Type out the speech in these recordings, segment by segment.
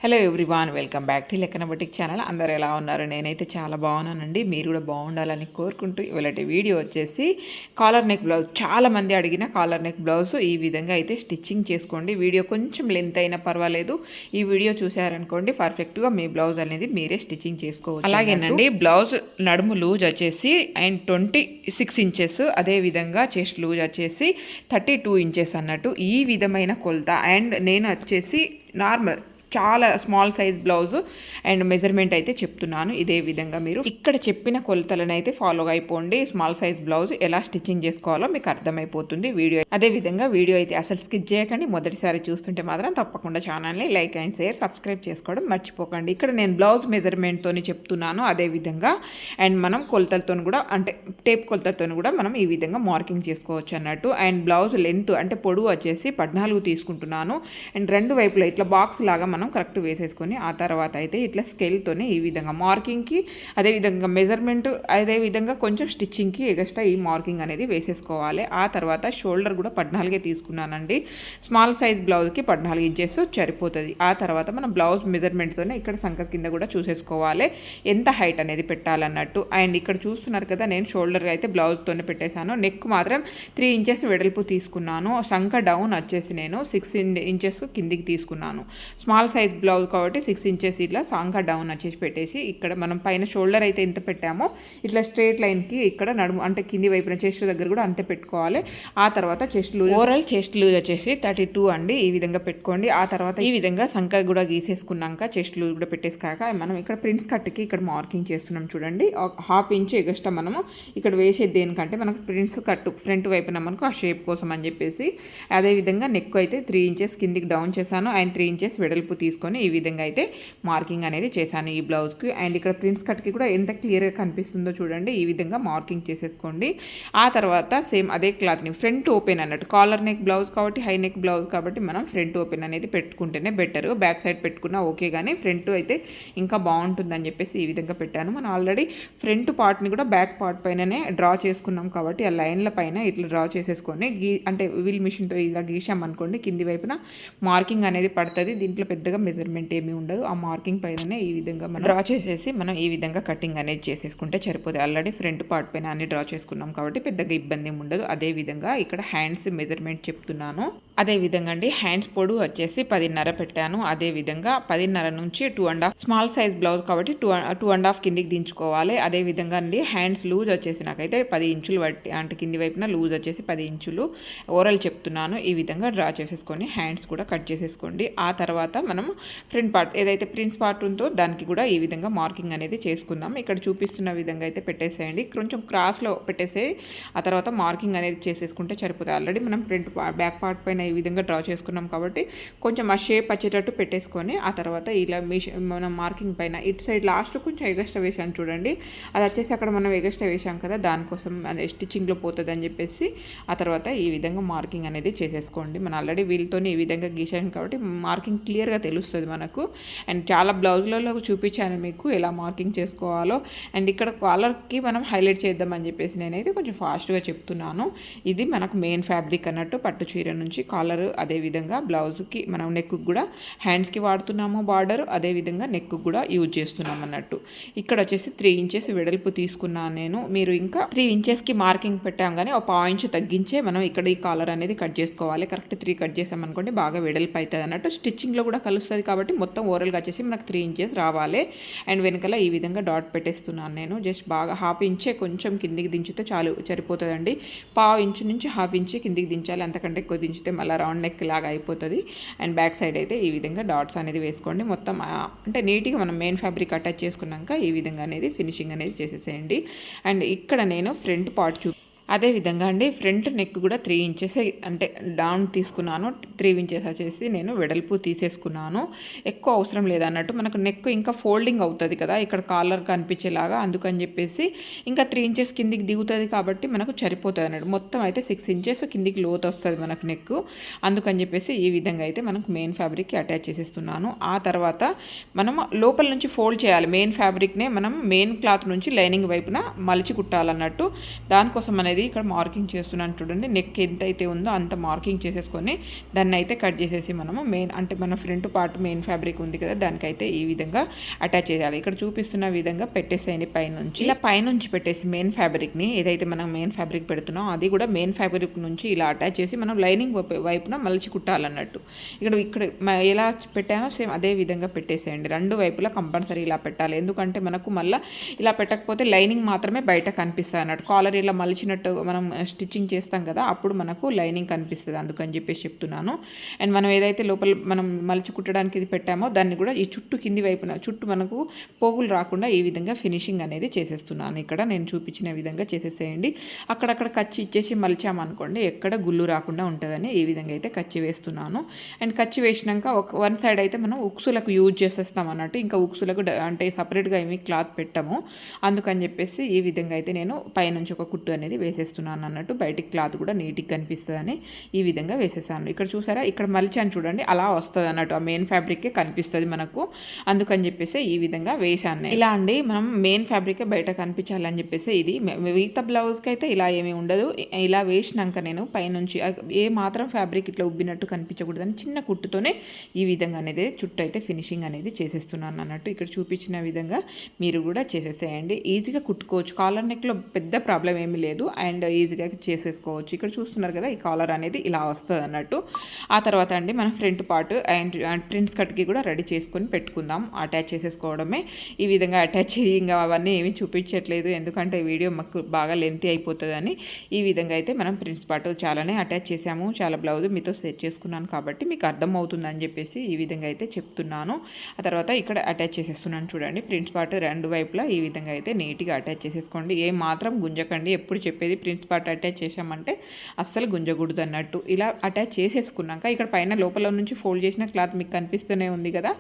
Hello everyone, welcome back to లెక్కన boutique channel. అందరూ ఎలా ఉన్నారు? నేనైతే చాలా బాగున్నానండి. మీరు కూడా బాగుండాలని కోరుకుంటూ ఇవాళ వీడియో వచ్చేసి కాలర్ నెక్ బ్లౌజ్. చాలామంది అడిగిన కాలర్ నెక్ బ్లౌజ్ ఈ విధంగా అయితే స్టిచ్చింగ్ చేసుకోండి. వీడియో కొంచెం లెంత్ అయినా పర్వాలేదు, ఈ వీడియో చూసారనుకోండి పర్ఫెక్ట్గా మీ బ్లౌజ్ అనేది మీరే స్టిచ్చింగ్ చేసుకోవచ్చు. అలాగేనండి, బ్లౌజ్ నడుము లూజ్ వచ్చేసి అండ్ 26 ఇంచెస్, అదేవిధంగా చెస్ట్ లూజ్ వచ్చేసి 32 ఇంచెస్ అన్నట్టు ఈ విధమైన కొలత. అండ్ నేను వచ్చేసి నార్మల్ చాలా small size blouse and measurement అయితే చెప్తున్నాను. ఇదే విధంగా మీరు ఇక్కడ చెప్పిన కొలతలను అయితే ఫాలో అయిపోండి. స్మాల్ సైజ్ బ్లౌజ్ ఎలా స్టిచ్చింగ్ చేసుకోవాలో మీకు అర్థమైపోతుంది వీడియో. అదే విధంగా వీడియో అయితే అసలు స్కిప్ చేయకండి. మొదటిసారి చూస్తుంటే మాత్రం తప్పకుండా ఛానల్ని లైక్ అండ్ షేర్, సబ్స్క్రైబ్ చేసుకోవడం మర్చిపోకండి. ఇక్కడ నేను బ్లౌజ్ మెజర్మెంట్తోని చెప్తున్నాను. అదే విధంగా అండ్ మనం కొలతలతో కూడా, అంటే టేప్ కొలతలతో కూడా మనం ఈ విధంగా మార్కింగ్ చేసుకోవచ్చు అన్నట్టు. అండ్ బ్లౌజ్ లెంత్ అంటే పొడవు వచ్చేసి 14 తీసుకుంటున్నాను. అండ్ రెండు వైపులా ఇట్లా బాక్స్ లాగా మనం కరెక్ట్ వేసేసుకొని ఆ తర్వాత అయితే ఇట్లా స్కేల్తోనే ఈ విధంగా మార్కింగ్కి, అదేవిధంగా మెజర్మెంట్, అదేవిధంగా కొంచెం స్టిచ్చింగ్కి ఎగస్ట్రా ఈ మార్కింగ్ అనేది వేసేసుకోవాలి. ఆ తర్వాత షోల్డర్ కూడా 14 తీసుకున్నానండి. స్మాల్ సైజ్ బ్లౌజ్కి 14 ఇంచెస్ సరిపోతుంది. ఆ తర్వాత మనం బ్లౌజ్ మెజర్మెంట్తోనే ఇక్కడ సంక కింద కూడా చూసేసుకోవాలి ఎంత హైట్ అనేది పెట్టాలన్నట్టు. అండ్ ఇక్కడ చూస్తున్నారు కదా, నేను షోల్డర్ అయితే బ్లౌజ్తోనే పెట్టేశాను. నెక్ మాత్రం 3 ఇంచెస్ వెడల్పు తీసుకున్నాను. సంక డౌన్ వచ్చేసి నేను 6 ఇంచెస్ కిందికి తీసుకున్నాను. స్మాల్ సైజ్ బ్లౌజ్ కాబట్టి 6 ఇంచెస్ ఇట్లా సాంగా డౌన్ వచ్చేసి పెట్టేసి, ఇక్కడ మనం పైన షోల్డర్ అయితే ఎంత పెట్టామో ఇట్లా స్ట్రేట్ లైన్కి ఇక్కడ నడుము అంటే కింది వైపున చెస్ట్ దగ్గర కూడా అంతే పెట్టుకోవాలి. ఆ తర్వాత chest loose, overall chest loose వచ్చేసి 32 అండి. ఈ విధంగా పెట్టుకోండి. ఆ తర్వాత ఈ విధంగా సంక కూడా గీసేసుకున్నాక చెస్ట్ లూజ్ కూడా పెట్టేసుకాక మనం ఇక్కడ ప్రిన్స్ కట్కి ఇక్కడ మార్కింగ్ చేస్తున్నాం చూడండి. 1/2 ఇంచ్ ఎగస్ట్రా మనము ఇక్కడ వేసేది దేనికంటే మనకు ప్రిన్స్ కట్టు ఫ్రంట్ వైపున మనకు ఆ షేప్ కోసం అని చెప్పేసి. అదేవిధంగా నెక్ అయితే 3 ఇంచెస్ కిందికి డౌన్ చేశాను. అండ్ 3 ఇంచెస్ వెడల్పు తీసుకొని ఈ విధంగా అయితే మార్కింగ్ అనేది చేశాను ఈ బ్లౌజ్కి. అండ్ ఇక్కడ ప్రిన్స్ కట్కి కూడా ఎంత క్లియర్గా కనిపిస్తుందో చూడండి. ఈ విధంగా మార్కింగ్ చేసేసుకోండి. ఆ తర్వాత సేమ్ అదే క్లాత్ని ఫ్రంట్ ఓపెన్ అన్నట్టు, కాలర్ నెక్ బ్లౌజ్ కాబట్టి, హై నెక్ బ్లౌజ్ కాబట్టి మనం ఫ్రంట్ ఓపెన్ అనేది పెట్టుకుంటేనే బెటర్. బ్యాక్ సైడ్ పెట్టుకున్నా ఓకే, కానీ ఫ్రంట్ అయితే ఇంకా బాగుంటుందని చెప్పేసి ఈ విధంగా పెట్టాను. మనం ఆల్రెడీ ఫ్రంట్ పార్ట్ని కూడా బ్యాక్ పార్ట్ పైననే డ్రా చేసుకున్నాం కాబట్టి ఆ లైన్ల పైన ఇట్లా డ్రా చేసేసుకొని అంటే వీల్ మిషన్తో ఇలా గీసామనుకోండి కింది వైపున మార్కింగ్ అనేది పడుతుంది. దీంట్లో పెద్దగా మెజర్మెంట్ ఏమీ ఉండదు. ఆ మార్కింగ్ పైననే ఈ విధంగా మనం డ్రా చేసేసి మనం ఈ విధంగా కటింగ్ అనేది చేసేసుకుంటే సరిపోతుంది. ఆల్రెడీ ఫ్రంట్ పార్ట్ పైన అన్ని డ్రా చేసుకున్నాం కాబట్టి పెద్దగా ఇబ్బంది ఏమి ఉండదు. అదే విధంగా ఇక్కడ హ్యాండ్స్ మెజర్మెంట్ చెప్తున్నాను. అదే విధంగా అండి, హ్యాండ్స్ పొడవు వచ్చేసి 10.5 పెట్టాను. అదే విధంగా 10.5 నుంచి 2.5, స్మాల్ సైజ్ బ్లౌజ్ కాబట్టి 2.5 కిందికి దించుకోవాలి. అదే విధంగా అండి, హ్యాండ్స్ లూజ్ వచ్చేసి నాకైతే 10 ఇంచులు పట్టి, అంటే కింది వైపున లూజ్ వచ్చేసి 10 ఇంచులు ఓవరాల్ చెప్తున్నాను. ఈ విధంగా డ్రా చేసేసుకొని హ్యాండ్స్ కూడా కట్ చేసేసుకోండి. ఆ తర్వాత మనం ఫ్రంట్ పార్ట్ ఏదైతే ప్రిన్స్ పార్ట్ ఉందో దానికి కూడా ఈ విధంగా మార్కింగ్ అనేది చేసుకుందాం. ఇక్కడ చూపిస్తున్న విధంగా అయితే పెట్టేసేయండి. కొంచెం క్రాస్లో పెట్టేసి ఆ తర్వాత మార్కింగ్ అనేది చేసేసుకుంటే సరిపోతుంది. ఆల్రెడీ మనం ఫ్రంట్ బ్యాక్ పార్ట్ పైన ఈ విధంగా డ్రా చేసుకున్నాం కాబట్టి కొంచెం ఆ షేప్ వచ్చేటట్టు పెట్టేసుకొని ఆ తర్వాత ఇలా మనం మార్కింగ్ పైన ఇటు సైడ్ లాస్ట్ కొంచెం ఎగస్ట్రా వేసాను చూడండి. అది వచ్చేసి అక్కడ మనం ఎగస్ట్రా వేసాం కదా, దానికోసం అదే స్టిచ్చింగ్లో పోతుంది అని చెప్పేసి ఆ తర్వాత ఈ విధంగా మార్కింగ్ అనేది చేసేసుకోండి. మనం ఆల్రెడీ వీళ్ళతో ఈ విధంగా గీసాను కాబట్టి మార్కింగ్ క్లియర్గా తెలుస్తుంది మనకు. అండ్ చాలా బ్లౌజ్లలో చూపించాను మీకు ఎలా మార్కింగ్ చేసుకోవాలో. అండ్ ఇక్కడ కాలర్కి మనం హైలైట్ చేద్దామని చెప్పేసి నేనైతే కొంచెం ఫాస్ట్గా చెప్తున్నాను. ఇది మనకు మెయిన్ ఫ్యాబ్రిక్ అన్నట్టు, పట్టు చీర నుంచి కాలర్, అదేవిధంగా బ్లౌజ్కి మనం నెక్కు కూడా హ్యాండ్స్కి వాడుతున్నాము బార్డర్, అదేవిధంగా నెక్కు కూడా యూజ్ చేస్తున్నాం అన్నట్టు. ఇక్కడ వచ్చేసి 3 ఇంచెస్ వెడల్పు తీసుకున్నాను నేను. మీరు ఇంకా 3 ఇంచెస్కి మార్కింగ్ పెట్టాం కానీ ఒక 1/2 ఇంచ్ తగ్గించే మనం ఇక్కడ ఈ కాలర్ అనేది కట్ చేసుకోవాలి. కరెక్ట్ 3 కట్ చేసామనుకోండి బాగా వెడల్పు అవుతుంది అన్నట్టు. స్టిచ్చింగ్లో కూడా కలుస్తుంది కాబట్టి మొత్తం ఓవరాల్గా వచ్చేసి మనకు 3 ఇంచెస్ రావాలి. అండ్ వెనకాల ఈ విధంగా డాట్ పెట్టేస్తున్నాను నేను. జస్ట్ బాగా 1/2 ఇంచే కొంచెం కిందికి దించితే చాలు సరిపోతుందండి. 1/2 ఇంచు నుంచి 1/2 ఇంచ్ కిందికి దించాలి. అంతకంటే ఎక్కువ దించితే మళ్ళీ రౌండ్ నెక్ లాగా అయిపోతుంది. అండ్ బ్యాక్ సైడ్ అయితే ఈ విధంగా డాట్స్ అనేది వేసుకోండి. మొత్తం అంటే నీట్గా మనం మెయిన్ ఫ్యాబ్రిక్ అటాచ్ చేసుకున్నాక ఈ విధంగా అనేది ఫినిషింగ్ అనేది చేసేసేయండి. అండ్ ఇక్కడ నేను ఫ్రంట్ పార్ట్ అదేవిధంగా అండి, ఫ్రంట్ నెక్ కూడా 3 ఇంచెస్ అంటే డౌన్ తీసుకున్నాను. 3 ఇంచెస్ వచ్చేసి నేను వెడల్పు తీసేసుకున్నాను. ఎక్కువ అవసరం లేదన్నట్టు, మనకు నెక్ ఇంకా ఫోల్డింగ్ అవుతుంది కదా ఇక్కడ కాలర్ కనిపించేలాగా, అందుకని చెప్పేసి ఇంకా 3 ఇంచెస్ కిందికి దిగుతుంది కాబట్టి మనకు సరిపోతుంది అన్నట్టు. మొత్తం అయితే 6 ఇంచెస్ కిందికి లోతు వస్తుంది మనకు నెక్. అందుకని చెప్పేసి ఈ విధంగా అయితే మనకు మెయిన్ ఫ్యాబ్రిక్కి అటాచ్ చేసేస్తున్నాను. ఆ తర్వాత మనం లోపల నుంచి ఫోల్డ్ చేయాలి. మెయిన్ ఫ్యాబ్రిక్నే మనం మెయిన్ క్లాత్ నుంచి లైనింగ్ వైపున మలిచి కుట్టాలన్నట్టు. దానికోసం అనేది ఇక్కడ మార్కింగ్ చేస్తున్నాను చూడండి. నెక్ ఎంత అయితే ఉందో అంత మార్కింగ్ చేసేసుకొని దాన్ని అయితే కట్ చేసేసి మనము మెయిన్ అంటే మన ఫ్రంట్ పార్ట్ మెయిన్ ఫ్యాబ్రిక్ ఉంది కదా దానికైతే ఈ విధంగా అటాచ్ చేయాలి. ఇక్కడ చూపిస్తున్న విధంగా పెట్టేసేయండి పైనుంచి. ఇలా పైనుంచి పెట్టేసి మెయిన్ ఫ్యాబ్రిక్ని ఏదైతే మనం మెయిన్ ఫ్యాబ్రిక్ పెడుతున్నాం అది కూడా మెయిన్ ఫ్యాబ్రిక్ నుంచి ఇలా అటాచ్ చేసి మనం లైనింగ్ వైపున మలిచి కుట్టాలన్నట్టు. ఇక్కడ ఎలా పెట్టానో సేమ్ అదే విధంగా పెట్టేసేయండి. రెండు వైపులా కంపల్సరీ ఇలా పెట్టాలి. ఎందుకంటే మనకు మళ్ళీ ఇలా పెట్టకపోతే లైనింగ్ మాత్రమే బయట కనిపిస్తుంది అన్నట్టు. కాలర్ ఇలా మలిచినట్టు మనం స్టిచ్చింగ్ చేస్తాం కదా అప్పుడు మనకు లైనింగ్ కనిపిస్తుంది, అందుకని చెప్పేసి చెప్తున్నాను. అండ్ మనం ఏదైతే లోపల మనం మలిచి కుట్టడానికి ఇది పెట్టామో దాన్ని కూడా ఈ చుట్టూ కింది వైపున చుట్టూ మనకు పోగులు రాకుండా ఈ విధంగా ఫినిషింగ్ అనేది చేసేస్తున్నాను. ఇక్కడ నేను చూపించిన విధంగా చేసేసేయండి. అక్కడక్కడ కచ్చి ఇచ్చేసి మలిచామనుకోండి ఎక్కడ గుళ్ళు రాకుండా ఉంటుందని ఈ విధంగా అయితే కచ్చి వేస్తున్నాను. అండ్ కచ్చి వేసినాక వన్ సైడ్ అయితే మనం ఉక్సులకు యూజ్ చేసేస్తాం అన్నట్టు. ఇంకా ఉక్సులకు అంటే సపరేట్గా ఏమి క్లాత్ పెట్టాము, అందుకని చెప్పేసి ఈ విధంగా అయితే నేను పైనుంచి ఒక కుట్టు అనేది వేసేస్తున్నాను అన్నట్టు. బయటికి క్లాత్ కూడా నీట్గా కనిపిస్తుందని ఈ విధంగా వేసేసాను. ఇక్కడ చూసారా, ఇక్కడ మలిచాను చూడండి, అలా వస్తుంది అన్నట్టు. ఆ మెయిన్ ఫ్యాబ్రికే కనిపిస్తుంది మనకు, అందుకని చెప్పేసి ఈ విధంగా వేసాను. ఇలా అండి మనం మెయిన్ ఫ్యాబ్రికే బయట కనిపించాలని చెప్పేసి ఇది మిగతా బ్లౌజ్కి అయితే ఇలా ఏమీ ఉండదు. ఇలా వేసినాక నేను పైనుంచి ఏ మాత్రం ఫ్యాబ్రిక్ ఇట్లా ఉబ్బినట్టు కనిపించకూడదని చిన్న కుట్టుతోనే ఈ విధంగా అనేది చుట్టూ అయితే ఫినిషింగ్ అనేది చేసేస్తున్నాను అన్నట్టు. ఇక్కడ చూపించిన విధంగా మీరు కూడా చేసేసేయండి. ఈజీగా కుట్టుకోవచ్చు. కాలర్ నెక్లో పెద్ద ప్రాబ్లం ఏమీ లేదు అండ్ ఈజీగా చేసేసుకోవచ్చు. ఇక్కడ చూస్తున్నారు కదా ఈ కాలర్ అనేది ఇలా వస్తుంది అన్నట్టు. ఆ తర్వాత అండి మనం ఫ్రంట్ పార్ట్ అండ్ ప్రిన్స్ కట్కి కూడా రెడీ చేసుకొని పెట్టుకుందాం. అటాచ్ చేసేసుకోవడమే. ఈ విధంగా అటాచ్ ఇంకా అవన్నీ ఏమీ చూపించట్లేదు ఎందుకంటే వీడియో మాకు బాగా లెంతీ అయిపోతుందని ఈ విధంగా అయితే మనం ప్రిన్స్ పార్ట్ చాలానే అటాచ్ చేసాము. చాలా బ్లౌజ్ మీతో సెట్ చేసుకున్నాను కాబట్టి మీకు అర్థమవుతుందని చెప్పేసి ఈ విధంగా అయితే చెప్తున్నాను. ఆ తర్వాత ఇక్కడ అటాచ్ చేసేస్తున్నాను చూడండి. ప్రిన్స్ పార్ట్ రెండు వైపులా ఈ విధంగా అయితే నీట్గా అటాచ్ చేసేసుకోండి. ఏ మాత్రం గుంజకండి. ఎప్పుడు చెప్పేది ప్రిన్స్ పార్ట్ అటాచ్ చేసామంటే అస్సలు గుంజకూడదు అన్నట్టు. ఇలా అటాచ్ చేసేసుకున్నాక ఇక్కడ పైన లోపల నుంచి ఫోల్డ్ చేసిన క్లాత్ మీకు కనిపిస్తూనే ఉంది కదా,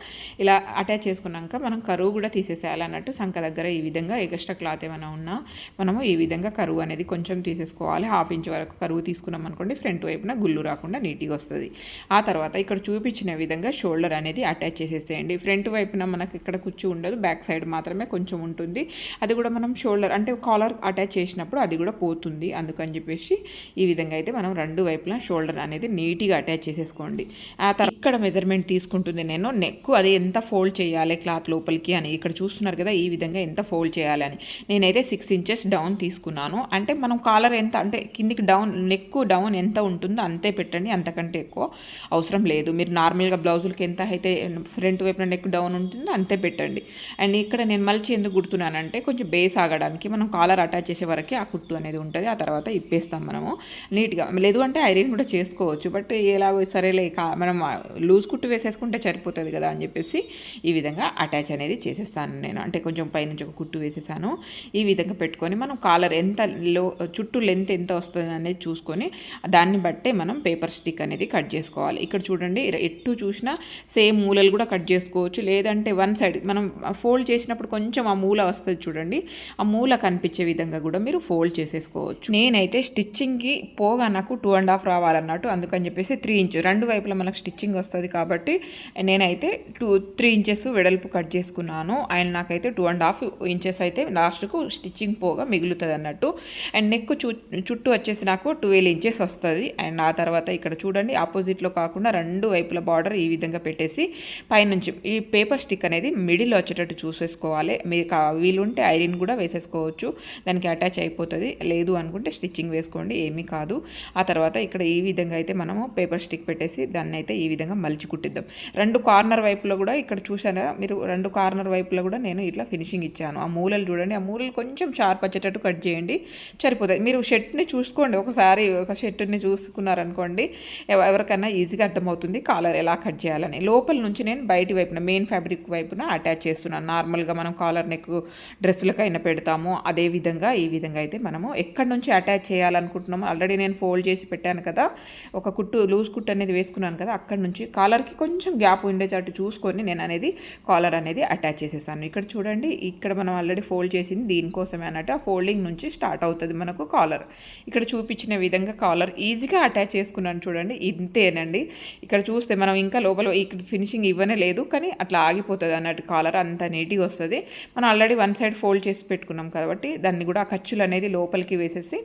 ఇలా అటాచ్ చేసుకున్నాక మనం కరువు కూడా తీసేసేయాలి అన్నట్టు. సంక దగ్గర ఈ విధంగా ఎక్స్ట్రా క్లాత్ ఏమైనా ఉన్నా మనము ఈ విధంగా కరువు అనేది కొంచెం తీసేసుకోవాలి. 1/2 ఇంచ్ వరకు కరువు తీసుకున్నాం అనుకోండి ఫ్రంట్ వైపున గుళ్ళు రాకుండా నీట్గా వస్తుంది. ఆ తర్వాత ఇక్కడ చూపించిన విధంగా షోల్డర్ అనేది అటాచ్ చేసేసేయండి. ఫ్రంట్ వైపున మనకి ఇక్కడ కుచ్చు ఉండదు, బ్యాక్ సైడ్ మాత్రమే కొంచెం ఉంటుంది. అది కూడా మనం షోల్డర్ అంటే కాలర్ అటాచ్ చేసినప్పుడు అది కూడా పోతుంది, అందుకని చెప్పేసి ఈ విధంగా అయితే మనం రెండు వైపులా షోల్డర్ అనేది నీట్గా అటాచ్ చేసేసుకోండి. ఆ తర్వాత ఇక్కడ మెజర్మెంట్ తీసుకుంటుంది నేను నెక్ అది ఎంత ఫోల్డ్ చేయాలి క్లాత్ లోపలికి అని. ఇక్కడ చూస్తున్నారు కదా ఈ విధంగా ఎంత ఫోల్డ్ చేయాలని. నేనైతే 6 ఇంచెస్ డౌన్ తీసుకున్నాను. అంటే మనం కాలర్ ఎంత అంటే కిందికి డౌన్ నెక్ డౌన్ ఎంత ఉంటుందో అంతే పెట్టండి, అంతకంటే ఎక్కువ అవసరం లేదు. మీరు నార్మల్గా బ్లౌజులకి ఎంత అయితే ఫ్రంట్ వైపున నెక్ డౌన్ ఉంటుందో అంతే పెట్టండి. అండ్ ఇక్కడ నేను మలిచి ఎందుకు కుడుతున్నానంటే కొంచెం బేస్ ఆగడానికి మనం కాలర్ అటాచ్ చేసే వరకే ఆ కుట్టు అనేది ఉంటుంది. ఆ తర్వాత ఇప్పేస్తాం మనము నీట్గా. లేదు అంటే ఐరన్ కూడా చేసుకోవచ్చు, బట్ ఎలాగో సరేలే మనం లూజ్ కుట్టు వేసేసుకుంటే సరిపోతుంది కదా అని చెప్పేసి ఈ విధంగా అటాచ్ అనేది చేసేస్తాను నేను. అంటే కొంచెం పైనుంచి ఒక కుట్టు వేసేసాను. ఈ విధంగా పెట్టుకొని మనం కాలర్ ఎంత చుట్టూ లెంత్ ఎంత వస్తుంది అనేది చూసుకొని దాన్ని బట్టే మనం పేపర్ స్టిక్ అనేది కట్ చేసుకోవాలి. ఇక్కడ చూడండి ఎటు చూసినా సేమ్ మూలలు కూడా కట్ చేసుకోవచ్చు. లేదంటే వన్ సైడ్ మనం ఫోల్డ్ చేసినప్పుడు కొంచెం ఆ మూల వస్తుంది చూడండి, ఆ మూల కనిపించే విధంగా కూడా మీరు ఫోల్డ్ చేసేసుకోవచ్చు. నేనైతే స్టిచ్చింగ్కి పోగా నాకు 2.5 రావాలన్నట్టు, అందుకని చెప్పేసి 3 ఇంచ్ రెండు వైపులా మనకు స్టిచ్చింగ్ వస్తుంది కాబట్టి నేనైతే 3 ఇంచెస్ వెడల్పు కట్ చేసుకున్నాను. అండ్ నాకైతే 2.5 ఇంచెస్ అయితే లాస్ట్కు స్టిచ్చింగ్ పోగా మిగులుతుంది అన్నట్టు. అండ్ నెక్ చుట్టూ వచ్చేసి నాకు 12 ఇంచెస్ వస్తుంది. అండ్ ఆ తర్వాత ఇక్కడ చూడండి ఆపోజిట్లో కాకుండా రెండు వైపుల బార్డర్ ఈ విధంగా పెట్టేసి పైనుంచి ఈ పేపర్ స్టిక్ అనేది మిడిల్ వచ్చేటట్టు చూసేసుకోవాలి. మీకు వీలుంటే ఐరన్ కూడా వేసేసుకోవచ్చు, దానికి అటాచ్ అయిపోతుంది. లేదు అనుకుంటే స్టిచ్చింగ్ వేసుకోండి, ఏమీ కాదు. ఆ తర్వాత ఇక్కడ ఈ విధంగా అయితే మనము పేపర్ స్టిక్ పెట్టేసి దాన్ని అయితే ఈ విధంగా మలిచి కుట్టిద్దాం. రెండు కార్నర్ వైపులో కూడా ఇక్కడ చూసారా మీరు, రెండు కార్నర్ వైపులో కూడా నేను ఇట్లా ఫినిషింగ్ ఇచ్చాను. ఆ మూలలు చూడండి, ఆ మూలలు కొంచెం షార్ప్ వచ్చేటట్టు కట్ చేయండి, సరిపోతుంది. మీరు షర్ట్ని చూసుకోండి, ఒకసారి ఒక షర్ట్ని చూసుకున్నారనుకోండి ఎవరికైనా ఈజీగా అర్థమవుతుంది కాలర్ ఎలా కట్ చేయాలని. లోపల నుంచి నేను బయటి వైపున మెయిన్ ఫ్యాబ్రిక్ వైపున అటాచ్ చేస్తున్నాను. నార్మల్గా మనం కాలర్ నెక్ డ్రెస్సులకైనా పెడతాము అదే విధంగా ఈ విధంగా అయితే మనము ఎక్కడి నుంచి అటాచ్ చేయాలనుకుంటున్నామో ఆల్రెడీ నేను ఫోల్డ్ చేసి పెట్టాను కదా, ఒక కుట్టు లూజ్ కుట్టు అనేది వేసుకున్నాను కదా, అక్కడి నుంచి నుంచి కాలర్కి కొంచెం గ్యాప్ ఉండేటట్టు చూసుకొని నేను అనేది కాలర్ అనేది అటాచ్ చేసేసాను. ఇక్కడ చూడండి, ఇక్కడ మనం ఆల్రెడీ ఫోల్డ్ చేసింది దీనికోసమే అన్నట్టు. ఆ ఫోల్డింగ్ నుంచి స్టార్ట్ అవుతుంది మనకు కాలర్. ఇక్కడ చూపించిన విధంగా కాలర్ ఈజీగా అటాచ్ చేసుకున్నాను చూడండి, ఇంతేనండి. ఇక్కడ చూస్తే మనం ఇంకా లోపల ఇక్కడ ఫినిషింగ్ ఇవ్వనే లేదు, కానీ అట్లా ఆగిపోతుంది అన్నట్టు. కాలర్ అంత నీట్గా వస్తుంది. మనం ఆల్రెడీ వన్ సైడ్ ఫోల్డ్ చేసి పెట్టుకున్నాం కాబట్టి దాన్ని కూడా ఆ ఖర్చులు అనేది లోపలికి వేసేసి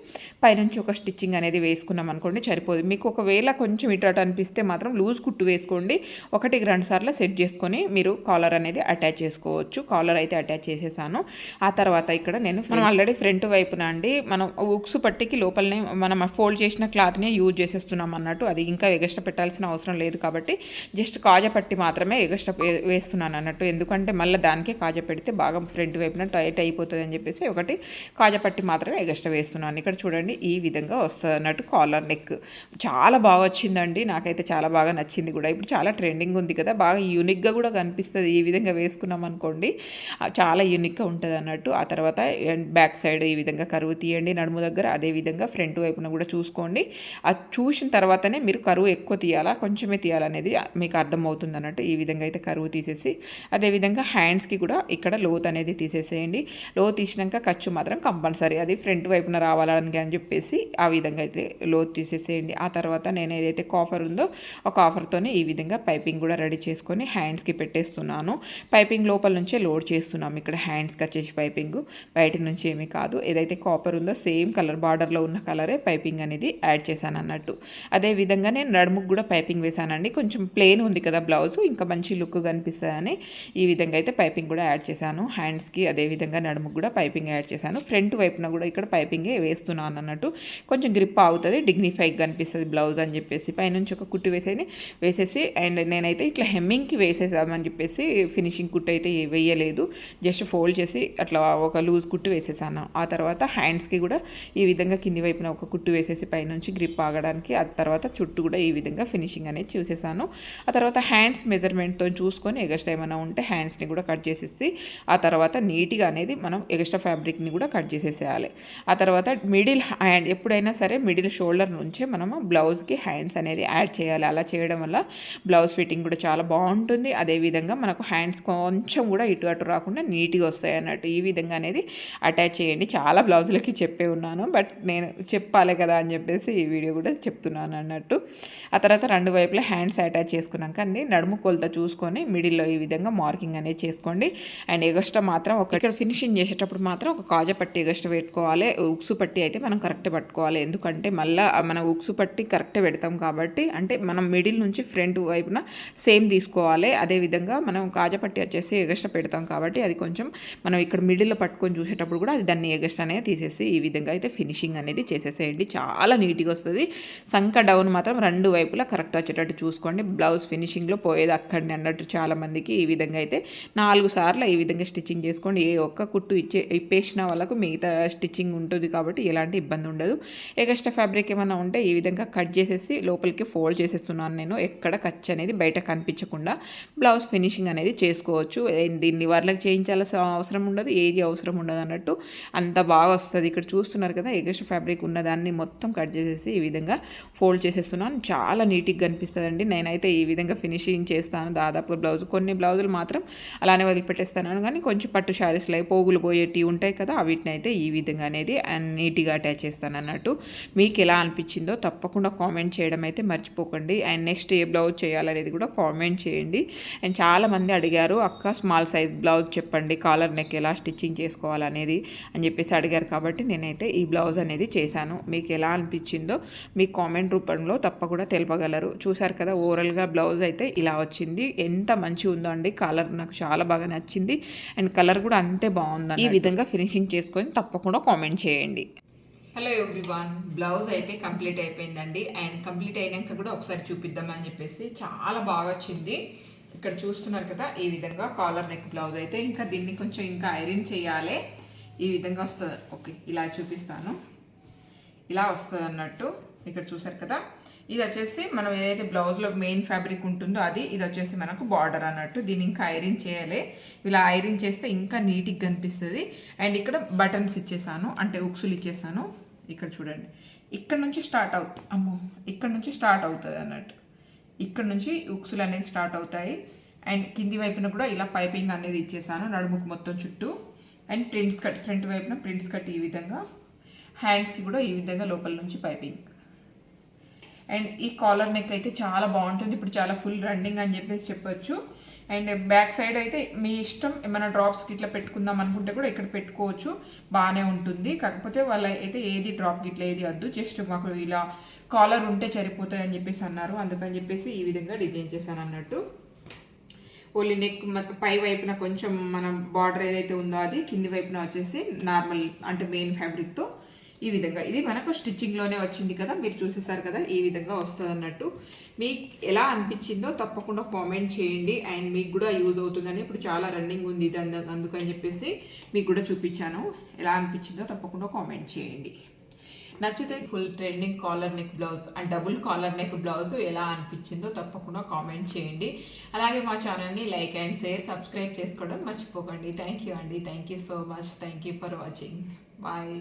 పైనుంచి ఒక స్టిచ్చింగ్ అనేది వేసుకున్నాం అనుకోండి, సరిపోదు. మీకు ఒకవేళ కొంచెం ఇటు అటు అనిపిస్తే మాత్రం లూజ్ కుట్టు వేసుకోండి. 1-2 సార్లు సెట్ చేసుకొని మీరు కాలర్ అనేది అటాచ్ చేసుకోవచ్చు. కాలర్ అయితే అటాచ్ చేసేసాను. ఆ తర్వాత ఇక్కడ మనం ఆల్రెడీ ఫ్రంట్ వైపున అండి మనం ఉక్సు పట్టికి లోపలనే మనం ఫోల్డ్ చేసిన క్లాత్నే యూజ్ చేసేస్తున్నాం అన్నట్టు. అది ఇంకా ఎగస్ట్రా పెట్టాల్సిన అవసరం లేదు కాబట్టి జస్ట్ కాజా పట్టి మాత్రమే ఎగస్ట్రా వేస్తున్నాను అన్నట్టు. ఎందుకంటే మళ్ళీ దానికే కాజా పెడితే బాగా ఫ్రంట్ వైపున టైట్ అయిపోతుంది అని చెప్పేసి ఒకటి కాజా పట్టి మాత్రమే ఎగస్ట్రా వేస్తున్నాను. ఇక్కడ చూడండి, ఈ విధంగా వస్తుంది అన్నట్టు కాలర్ నెక్. చాలా బాగా వచ్చిందండి, నాకైతే చాలా బాగా నచ్చింది కూడా. ఇప్పుడు చాలా ట్రెండింగ్ ఉంది కదా, బాగా యూనిక్గా కూడా కనిపిస్తుంది. ఈ విధంగా వేసుకున్నాం అనుకోండి చాలా యూనిక్గా ఉంటుంది అన్నట్టు. ఆ తర్వాత బ్యాక్ సైడ్ ఈ విధంగా కరువు తీయండి నడుము దగ్గర. అదేవిధంగా ఫ్రంట్ వైపున కూడా చూసుకోండి. అది చూసిన తర్వాతనే మీరు కరువు ఎక్కువ తీయాలా కొంచెమే తీయాలనేది మీకు అర్థమవుతుంది అన్నట్టు. ఈ విధంగా అయితే కరువు తీసేసి అదేవిధంగా హ్యాండ్స్కి కూడా ఇక్కడ లోత్ అనేది తీసేసేయండి. లోత్ తీసినాక ఖర్చు మాత్రం కంపల్సరీ అది ఫ్రంట్ వైపున రావాలని అని చెప్పేసి ఆ విధంగా అయితే లోత్ తీసేసేయండి. ఆ తర్వాత నేను ఏదైతే కాఫర్ ఉందో ఆ కాఫర్తోనే ఈ విధంగా పైపింగ్ కూడా రెడీ చేసుకొని హ్యాండ్స్కి పెట్టేస్తున్నాను. పైపింగ్ లోపల నుంచే లోడ్ చేస్తున్నాము. ఇక్కడ హ్యాండ్స్కి వచ్చేసి పైపింగ్ బయట నుంచి ఏమీ కాదు. ఏదైతే కాపర్ ఉందో సేమ్ కలర్ బార్డర్లో ఉన్న కలరే పైపింగ్ అనేది యాడ్ చేశాను అన్నట్టు. అదేవిధంగా నేను నడుముకు కూడా పైపింగ్ వేశానండి. కొంచెం ప్లెయిన్ ఉంది కదా బ్లౌజ్, ఇంకా మంచి లుక్ కనిపిస్తుందని ఈ విధంగా అయితే పైపింగ్ కూడా యాడ్ చేశాను. హ్యాండ్స్కి అదేవిధంగా నడుముకు కూడా పైపింగ్ యాడ్ చేశాను. ఫ్రంట్ వైపున కూడా ఇక్కడ పైపింగే వేస్తున్నాను అన్నట్టు. కొంచెం గ్రిప్ అవుతుంది, డిగ్నిఫైగా కనిపిస్తుంది బ్లౌజ్ అని చెప్పేసి పైనుంచి ఒక కుట్టు వేసేసి అండ్ నేనైతే ఇట్లా హెమ్మింగ్కి వేసేసామని చెప్పేసి ఫినిషింగ్ కుట్టు అయితే వేయలేదు, జస్ట్ ఫోల్డ్ చేసి అట్లా ఒక లూజ్ కుట్టు వేసేసాను. ఆ తర్వాత హ్యాండ్స్కి కూడా ఈ విధంగా కింది వైపున ఒక కుట్టు వేసేసి పైనుంచి గ్రిప్ ఆగడానికి. ఆ తర్వాత చుట్టూ కూడా ఈ విధంగా ఫినిషింగ్ అనేది చూసేసాను. ఆ తర్వాత హ్యాండ్స్ మెజర్మెంట్తో చూసుకొని ఎగస్ట్రా ఏమైనా ఉంటే హ్యాండ్స్ని కూడా కట్ చేసేసి ఆ తర్వాత నీట్గా అనేది మనం ఎగస్ట్రా ఫ్యాబ్రిక్ని కూడా కట్ చేసేసేయాలి. ఆ తర్వాత మిడిల్ హ్యాండ్ ఎప్పుడైనా సరే మిడిల్ షోల్డర్ నుంచే మనము బ్లౌజ్కి హ్యాండ్స్ అనేది యాడ్ చేయాలి. అలా చేయడం వల్ల బ్లౌజ్ ఫిట్టింగ్ కూడా చాలా బాగుంటుంది. అదేవిధంగా మనకు హ్యాండ్స్ కొంచెం కూడా ఇటు అటు రాకుండా నీట్గా వస్తాయి అన్నట్టు. ఈ విధంగా అనేది అటాచ్ చేయండి. చాలా బ్లౌజులకి చెప్పే ఉన్నాను, బట్ నేను చెప్పాలి కదా అని చెప్పేసి ఈ వీడియో కూడా చెప్తున్నాను అన్నట్టు. ఆ తర్వాత రెండు వైపులా హ్యాండ్స్ అటాచ్ చేసుకున్నాక అండి నడుము కొలత చూసుకొని మిడిల్లో ఈ విధంగా మార్కింగ్ అనేది చేసుకోండి. అండ్ ఎగస్ట్రా మాత్రం ఇక్కడ ఫినిషింగ్ చేసేటప్పుడు మాత్రం ఒక కాజా పట్టి ఎగస్ట్రా పెట్టుకోవాలి. ఉక్సు పట్టి అయితే మనం కరెక్ట్ పట్టుకోవాలి, ఎందుకంటే మళ్ళీ మనం ఉక్సు పట్టి కరెక్ట్ పెడతాం కాబట్టి. అంటే మనం మిడిల్ నుంచి ఫ్రంట్ వైపున సేమ్ తీసుకోవాలి. అదేవిధంగా మనం కాజా పట్టి వచ్చేసి ఎగస్ట్రా పెడతాం కాబట్టి అది కొంచెం మనం ఇక్కడ మిడిల్లో పట్టుకొని చూసేటప్పుడు కూడా అది దాన్ని ఎగస్ట్రా అనేది తీసేసి ఈ విధంగా అయితే ఫినిషింగ్ అనేది చేసేసేయండి. చాలా నీట్గా వస్తుంది. సంక డౌన్ మాత్రం రెండు వైపులా కరెక్ట్ వచ్చేటట్టు చూసుకోండి. బ్లౌజ్ ఫినిషింగ్లో పోయేది అక్కడిని అన్నట్టు చాలామందికి. ఈ విధంగా అయితే 4 సార్లు ఈ విధంగా స్టిచ్చింగ్ చేసుకోండి. ఏ ఒక్క కుట్టు ఇప్పేసిన వాళ్ళకు మిగతా స్టిచ్చింగ్ ఉంటుంది కాబట్టి ఎలాంటి ఇబ్బంది ఉండదు. ఎగస్ట్రా ఫ్యాబ్రిక్ ఏమైనా ఉంటే ఈ విధంగా కట్ చేసేసి లోపలికి ఫోల్డ్ చేసేస్తున్నాను నేను. ఎక్కడ ఖర్చు అనేది బయట కనిపించకుండా బ్లౌజ్ ఫినిషింగ్ అనేది చేసుకోవచ్చు. దీన్ని వాళ్ళకి చేయించాల్సిన అవసరం ఉండదు, ఏది అవసరం ఉండదు అన్నట్టు. అంత బాగా వస్తుంది. ఇక్కడ చూస్తున్నారు కదా, ఎగస్ట్రా ఫ్యాబ్రిక్ ఉన్నదాన్ని మొత్తం కట్ చేసేసి ఈ విధంగా ఫోల్డ్ చేసేస్తున్నాను. చాలా నీట్గా కనిపిస్తుందండి. నేనైతే ఈ విధంగా ఫినిషింగ్ చేస్తాను దాదాపు బ్లౌజ్. కొన్ని బ్లౌజులు మాత్రం అలానే వదిలిపెట్టేస్తాను, కానీ కొంచెం పట్టు శారీస్లో పోగులు పోయేటివి ఉంటాయి కదా, వీటిని అయితే ఈ విధంగా అనేది నీట్గా అటాచ్ చేస్తాను అన్నట్టు. మీకు ఎలా అనిపించిందో తప్పకుండా కామెంట్ చేయడం అయితే మర్చిపోకండి. అండ్ నెక్స్ట్ ఏ బ్లౌజ్ చేయాలనేది కూడా కామెంట్ చేయండి. అండ్ చాలామంది అడిగారు, అక్క స్మాల్ సైజ్ బ్లౌజ్ చెప్పండి, కాలర్ నెక్ ఎలా స్టిచ్చింగ్ చేసుకోవాలనేది అని చెప్పేసి అడిగారు. కాబట్టి నేనైతే ఈ బ్లౌజ్ అనేది చేశాను. మీకు ఎలా అనిపించిందో మీ కామెంట్ రూపంలో తప్పకుండా తెలపగలరు. చూసారు కదా, ఓవరాల్గా బ్లౌజ్ అయితే ఇలా వచ్చింది. ఎంత మంచిగా ఉందో అండి. కలర్ నాకు చాలా బాగా నచ్చింది అండ్ కలర్ కూడా అంతే బాగుంది. ఈ విధంగా ఫినిషింగ్ చేసుకొని తప్పకుండా కామెంట్ చేయండి. హలో ఎవ్రీవన్, బ్లౌజ్ అయితే కంప్లీట్ అయిపోయిందండి. అండ్ కంప్లీట్ అయినాక కూడా ఒకసారి చూపిద్దామని చెప్పేసి చాలా బాగా వచ్చింది. ఇక్కడ చూస్తున్నారు కదా, ఈ విధంగా కాలర్ నెక్ బ్లౌజ్ అయితే ఇంకా దీన్ని కొంచెం ఇంకా ఐరన్ చేయాలి. ఈ విధంగా వస్తుంది. ఓకే, ఇలా చూపిస్తాను. ఇలా వస్తుంది అన్నట్టు. ఇక్కడ చూసారు కదా, ఇది వచ్చేసి మనం ఏదైతే బ్లౌజ్లో మెయిన్ ఫ్యాబ్రిక్ ఉంటుందో అది, ఇది వచ్చేసి మనకు బార్డర్ అన్నట్టు. దీన్ని ఇంకా ఐరన్ చేయాలి. ఇలా ఐరన్ చేస్తే ఇంకా నీట్గా కనిపిస్తుంది. అండ్ ఇక్కడ బటన్స్ ఇచ్చేసాను, అంటే ఉక్సులు ఇచ్చేసాను. ఇక్కడ చూడండి, ఇక్కడ నుంచి స్టార్ట్ అవుతుంది. ఇక్కడ నుంచి స్టార్ట్ అవుతుంది అన్నట్టు. ఇక్కడ నుంచి ఉక్సులు అనేది స్టార్ట్ అవుతాయి. అండ్ కింది వైపున కూడా ఇలా పైపింగ్ అనేది ఇచ్చేసాను నడుముకు మొత్తం చుట్టూ. అండ్ ప్రింట్స్ కట్, ఫ్రంట్ వైపున ప్రింట్స్ కట్ ఈ విధంగా, హ్యాండ్స్కి కూడా ఈ విధంగా లోపల నుంచి పైపింగ్. అండ్ ఈ కాలర్ నెక్ అయితే చాలా బాగుంటుంది, ఇప్పుడు చాలా ఫుల్ రన్నింగ్ అని చెప్పేసి చెప్పొచ్చు. అండ్ బ్యాక్ సైడ్ అయితే మీ ఇష్టం, ఏమైనా డ్రాప్స్కి ఇట్లా పెట్టుకుందాం అనుకుంటే కూడా ఇక్కడ పెట్టుకోవచ్చు, బాగానే ఉంటుంది. కాకపోతే వాళ్ళ అయితే ఏది డ్రాప్ గిట్లా ఏది వద్దు, జస్ట్ మాకు ఇలా కాలర్ ఉంటే సరిపోతాయి అని చెప్పేసి అన్నారు. అందుకని చెప్పేసి ఈ విధంగా డిజైన్ చేశాను అన్నట్టు. ఓన్లీ నెక్ పై వైపున కొంచెం మనం బార్డర్ ఏదైతే ఉందో అది, కింది వైపున వచ్చేసి నార్మల్ అంటే మెయిన్ ఫ్యాబ్రిక్తో ఈ విధంగా. ఇది మనకు స్టిచ్చింగ్లోనే వచ్చింది కదా, మీరు చూసేసారు కదా, ఈ విధంగా వస్తుంది అన్నట్టు. మీకు ఎలా అనిపించిందో తప్పకుండా కామెంట్ చేయండి. అండ్ మీకు కూడా యూజ్ అవుతుందని, ఇప్పుడు చాలా రన్నింగ్ ఉంది ఇది, అందుకని చెప్పేసి మీకు కూడా చూపించాను. ఎలా అనిపించిందో తప్పకుండా కామెంట్ చేయండి. నచ్చితే full trending collar neck blouse and double collar neck blouse ఎలా అనిపించిందో తప్పకుండా కామెంట్ చేయండి. అలాగే మా ఛానల్ని లైక్ అండ్ షేర్, సబ్స్క్రైబ్ చేసుకోవడం మర్చిపోకండి. థ్యాంక్ యూ అండి, thank you so much, thank you for watching, bye.